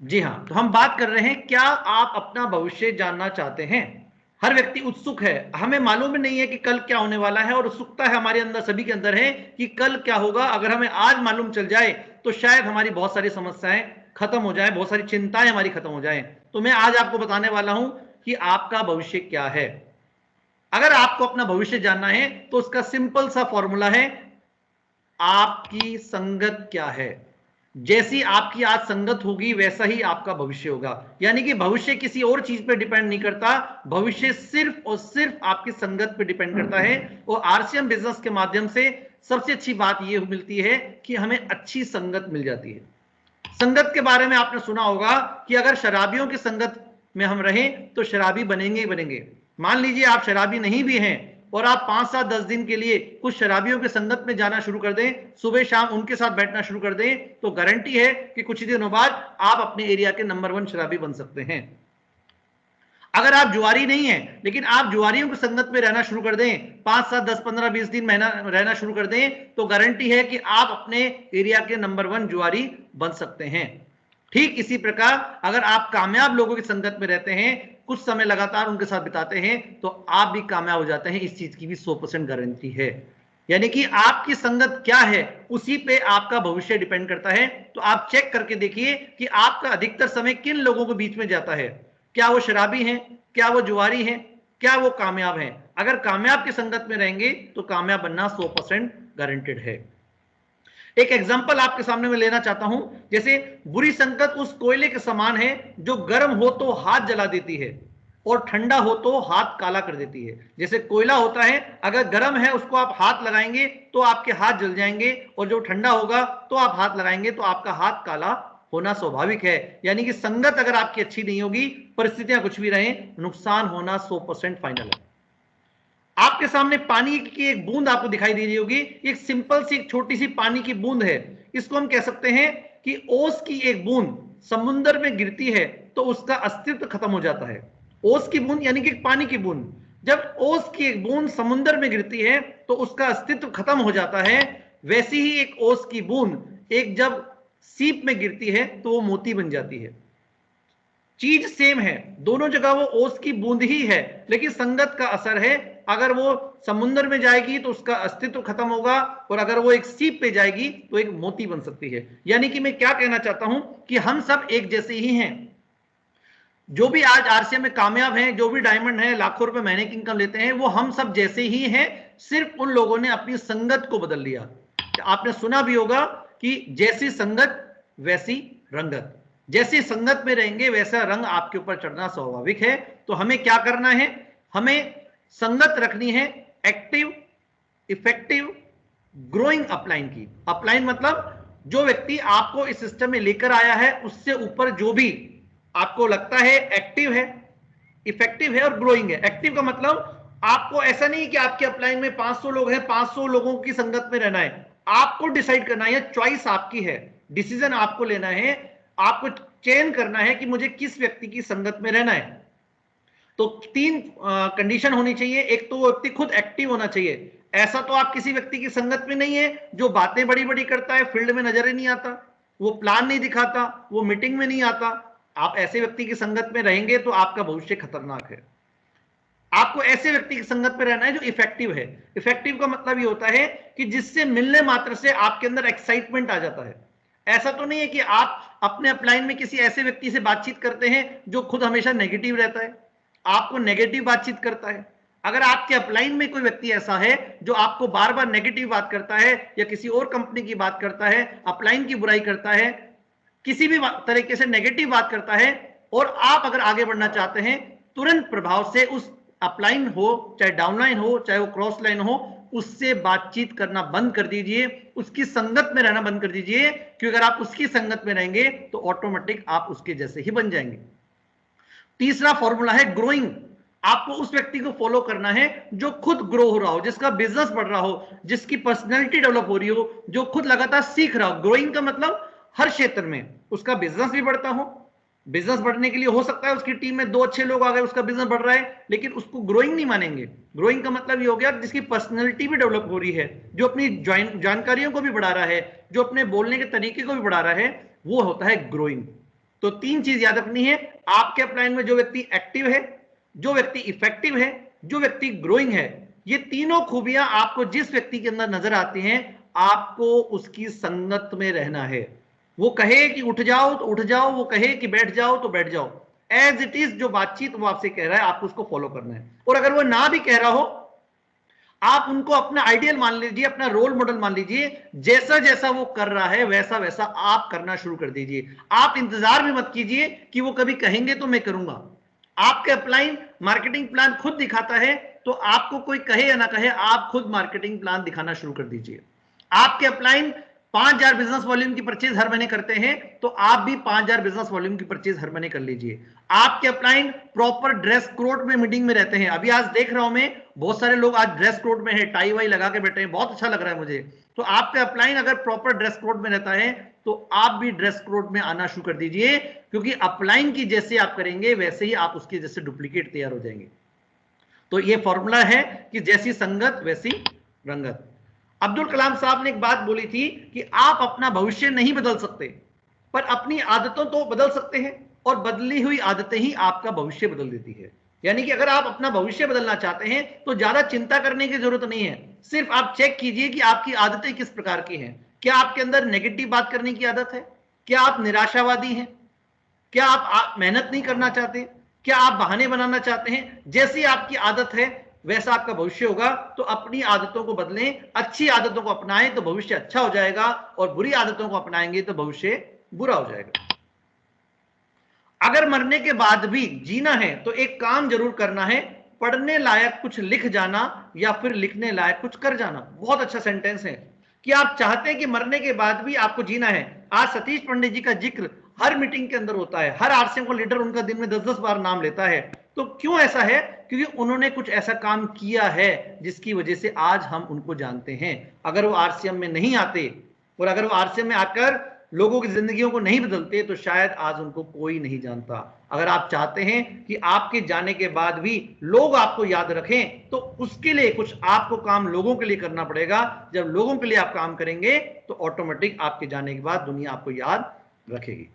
जी हाँ, तो हम बात कर रहे हैं, क्या आप अपना भविष्य जानना चाहते हैं? हर व्यक्ति उत्सुक है, हमें मालूम नहीं है कि कल क्या होने वाला है, और उत्सुकता है हमारे अंदर, सभी के अंदर है कि कल क्या होगा। अगर हमें आज मालूम चल जाए तो शायद हमारी बहुत सारी समस्याएं खत्म हो जाए, बहुत सारी चिंताएं हमारी खत्म हो जाएं। तो मैं आज आपको बताने वाला हूं कि आपका भविष्य क्या है। अगर आपको अपना भविष्य जानना है तो उसका सिंपल सा फॉर्मूला है, आपकी संगत क्या है। जैसी आपकी आज संगत होगी वैसा ही आपका भविष्य होगा। यानी कि भविष्य किसी और चीज पे डिपेंड नहीं करता, भविष्य सिर्फ और सिर्फ आपकी संगत पे डिपेंड करता है। और आरसीएम बिजनेस के माध्यम से सबसे अच्छी बात यह मिलती है कि हमें अच्छी संगत मिल जाती है। संगत के बारे में आपने सुना होगा कि अगर शराबियों की संगत में हम रहें तो शराबी बनेंगे ही बनेंगे। मान लीजिए आप शराबी नहीं भी हैं और आप 5-7-10 दिन के लिए कुछ शराबियों की संगत में जाना शुरू कर दें, सुबह शाम उनके साथ बैठना शुरू कर दें, तो गारंटी है कि कुछ दिनों बाद आप अपने एरिया के नंबर 1 शराबी बन सकते हैं। अगर आप जुआरी नहीं हैं लेकिन आप जुआरियों की संगत में रहना शुरू कर दें, 5-7-10-15-20 दिन महीना रहना शुरू कर दें, तो गारंटी है कि आप अपने एरिया के नंबर 1 जुआरी बन सकते हैं। ठीक इसी प्रकार अगर आप कामयाब लोगों की संगत में रहते हैं, कुछ समय लगातार उनके साथ बिताते हैं, तो आप भी कामयाब हो जाते हैं। इस चीज की भी 100% गारंटी है। यानी कि आपकी संगत क्या है उसी पे आपका भविष्य डिपेंड करता है। तो आप चेक करके देखिए कि आपका अधिकतर समय किन लोगों के बीच में जाता है। क्या वो शराबी हैं, क्या वो जुआरी हैं, क्या वो कामयाब हैं। अगर कामयाब की संगत में रहेंगे तो कामयाब बनना 100% गारंटेड है। एक एग्जांपल आपके सामने मैं लेना चाहता हूं। जैसे बुरी संगत उस कोयले के समान है जो गर्म हो तो हाथ जला देती है और ठंडा हो तो हाथ काला कर देती है। जैसे कोयला होता है, अगर गर्म है उसको आप हाथ लगाएंगे तो आपके हाथ जल जाएंगे, और जो ठंडा होगा तो आप हाथ लगाएंगे तो आपका हाथ काला होना स्वाभाविक है। यानी कि संगत अगर आपकी अच्छी नहीं होगी, परिस्थितियां कुछ भी रहें, नुकसान होना 100% फाइनल है। आपके सामने पानी की एक बूंद आपको दिखाई दे रही होगी। एक सिंपल सी एक छोटी सी पानी की बूंद है। इसको हम कह सकते हैं कि ओस की एक बूंद समुद्र में गिरती है तो उसका अस्तित्व खत्म हो जाता है। ओस की बूंद यानी कि पानी की बूंद, जब ओस की एक बूंद समुद्र में गिरती है तो उसका अस्तित्व खत्म हो जाता है। वैसी ही एक ओस की बूंद एक जब सीप में गिरती है तो वो मोती बन जाती है। चीज सेम है, दोनों जगह वो ओस की बूंद ही है, लेकिन संगत का असर है। अगर वो समुद्र में जाएगी तो उसका अस्तित्व खत्म होगा, और अगर वो एक सीप पे जाएगी तो एक मोती बन सकती है। यानी कि मैं क्या कहना चाहता हूं कि हम सब एक जैसे ही हैं। जो भी आज आरसीएम में कामयाब हैं, जो भी डायमंड है, लाखों रुपए महीने की इनकम लेते हैं, वो हम सब जैसे ही हैं। सिर्फ उन लोगों ने अपनी संगत को बदल लिया। आपने सुना भी होगा कि जैसी संगत वैसी रंगत। जैसी संगत में रहेंगे वैसा रंग आपके ऊपर चढ़ना स्वाभाविक है। तो हमें क्या करना है, हमें संगत रखनी है एक्टिव, इफेक्टिव, ग्रोइंग अपलाइन की। अपलाइन मतलब जो व्यक्ति आपको इस सिस्टम में लेकर आया है उससे ऊपर जो भी आपको लगता है एक्टिव है, इफेक्टिव है और ग्रोइंग है। एक्टिव का मतलब आपको ऐसा नहीं कि आपके अपलाइन में 500 लोग हैं, 500 लोगों की संगत में रहना है। आपको डिसाइड करना है, चॉइस आपकी है, डिसीजन आपको लेना है। आपको चयन करना है कि मुझे किस व्यक्ति की संगत में रहना है। तो 3 कंडीशन होनी चाहिए। एक तो वो व्यक्ति खुद एक्टिव होना चाहिए। ऐसा तो आप किसी व्यक्ति की संगत में नहीं है जो बातें बड़ी बड़ी करता है, फील्ड में नजर ही नहीं आता, वो प्लान नहीं दिखाता, वो मीटिंग में नहीं आता। आप ऐसे व्यक्ति की संगत में रहेंगे तो आपका भविष्य खतरनाक है। आपको ऐसे व्यक्ति की संगत में रहना है जो इफेक्टिव है। इफेक्टिव का मतलब ये होता है कि जिससे मिलने मात्र से आपके अंदर एक्साइटमेंट आ जाता है। ऐसा तो नहीं है कि आप अपने अपलाइन में किसी ऐसे व्यक्ति से बातचीत करते हैं जो खुद हमेशा नेगेटिव रहता है, आपको नेगेटिव बातचीत करता है। अगर आपके अपलाइन में कोई व्यक्ति ऐसा है जो आपको बार बार नेगेटिव बात करता है या किसी और कंपनी की बात करता है, अपलाइन की बुराई करता है, किसी भी तरीके से नेगेटिव बात करता है, और आप अगर आगे बढ़ना चाहते हैं, तुरंत प्रभाव से उस अपलाइन हो चाहे डाउनलाइन हो चाहे वो क्रॉस लाइन हो, उससे बातचीत करना बंद कर दीजिए, उसकी संगत में रहना बंद कर दीजिए। क्योंकि अगर आप उसकी संगत में रहेंगे तो ऑटोमेटिक आप उसके जैसे ही बन जाएंगे। तीसरा फॉर्मूला है ग्रोइंग। आपको उस व्यक्ति को फॉलो करना है जो खुद ग्रो हो रहा हो, जिसका बिजनेस बढ़ रहा हो, जिसकी पर्सनैलिटी डेवलप हो रही हो, जो खुद लगातार सीख रहा हो। ग्रोइंग का मतलब हर क्षेत्र में उसका बिजनेस भी बढ़ता हो। बिजनेस बढ़ने के लिए हो सकता है उसकी टीम में 2 अच्छे लोग आ गए, उसका बिजनेस बढ़ रहा है, लेकिन उसको ग्रोइंग नहीं मानेंगे। ग्रोइंग का मतलब ये हो गया जिसकी पर्सनैलिटी भी डेवलप हो रही है, जो अपनी जानकारियों को भी बढ़ा रहा है, जो अपने बोलने के तरीके को भी बढ़ा रहा है, वो होता है ग्रोइंग। तो 3 चीज याद रखनी है, आपके अपलाइन में जो व्यक्ति एक्टिव है, जो व्यक्ति इफेक्टिव है, जो व्यक्ति ग्रोइंग है, ये तीनों खूबियां आपको जिस व्यक्ति के अंदर नजर आती हैं, आपको उसकी संगत में रहना है। वो कहे कि उठ जाओ तो उठ जाओ, वो कहे कि बैठ जाओ तो बैठ जाओ, एज इट इज जो बातचीत वो आपसे कह रहा है आपको उसको फॉलो करना है। और अगर वो ना भी कह रहा हो, आप उनको अपना आइडियल मान लीजिए, अपना रोल मॉडल मान लीजिए, जैसा जैसा वो कर रहा है वैसा वैसा आप करना शुरू कर दीजिए। आप इंतजार भी मत कीजिए कि वो कभी कहेंगे तो मैं करूंगा। आपके अपलाइन मार्केटिंग प्लान खुद दिखाता है, तो आपको कोई कहे या ना कहे, आप खुद मार्केटिंग प्लान दिखाना शुरू कर दीजिए। आपके अपलाइन 5,000 बिजनेस वॉल्यूम की परचेज हर महीने करते हैं, तो आप भी 5,000 बिजनेस वॉल्यूम की परचेज हर महीने कर लीजिए। आपके अपलाइन प्रॉपर ड्रेस कोड में मीटिंग में रहते हैं, अभी आज देख रहा हूं मैं बहुत सारे लोग आज ड्रेस कोड में है, टाई वाई लगा के बैठे हैं, बहुत अच्छा लग रहा है मुझे। तो आपका अपलाइन अगर प्रॉपर ड्रेस कोड में रहता है तो आप भी ड्रेस कोड में आना शुरू कर दीजिए, क्योंकि अपलाइन की जैसे आप करेंगे वैसे ही आप उसके जैसे डुप्लीकेट तैयार हो जाएंगे। तो ये फॉर्मूला है कि जैसी संगत वैसी रंगत। अब्दुल कलाम साहब ने एक बात बोली थी कि आप अपना भविष्य नहीं बदल सकते, पर अपनी आदतों तो बदल सकते हैं, और बदली हुई आदतें ही आपका भविष्य बदल देती है। यानी कि अगर आप अपना भविष्य बदलना चाहते हैं तो ज्यादा चिंता करने की जरूरत नहीं है, सिर्फ आप चेक कीजिए कि आपकी आदतें किस प्रकार की हैं। क्या आपके अंदर नेगेटिव बात करने की आदत है? क्या आप निराशावादी हैं? क्या आप मेहनत नहीं करना चाहते? क्या आप बहाने बनाना चाहते हैं? जैसी आपकी आदत है वैसा आपका भविष्य होगा। तो अपनी आदतों को बदलें, अच्छी आदतों को अपनाएं तो भविष्य अच्छा हो जाएगा, और बुरी आदतों को अपनाएंगे तो भविष्य बुरा हो जाएगा। अगर मरने के बाद भी जीना है तो एक काम जरूर करना है, पढ़ने लायक कुछ लिख जाना या फिर लिखने लायक कुछ कर जाना। बहुत अच्छा सेंटेंस है कि आप चाहते हैं कि मरने के बाद भी आपको जीना है। आज सतीश पंडित जी का जिक्र हर मीटिंग के अंदर होता है, हर आरसीएम को लीडर उनका दिन में 10-10 बार नाम लेता है। तो क्यों ऐसा है? क्योंकि उन्होंने कुछ ऐसा काम किया है जिसकी वजह से आज हम उनको जानते हैं। अगर वो आरसीएम में नहीं आते और अगर वो आरसीएम में आकर लोगों की जिंदगियों को नहीं बदलते तो शायद आज उनको कोई नहीं जानता। अगर आप चाहते हैं कि आपके जाने के बाद भी लोग आपको याद रखें तो उसके लिए कुछ आपको काम लोगों के लिए करना पड़ेगा। जब लोगों के लिए आप काम करेंगे तो ऑटोमेटिक आपके जाने के बाद दुनिया आपको याद रखेगी।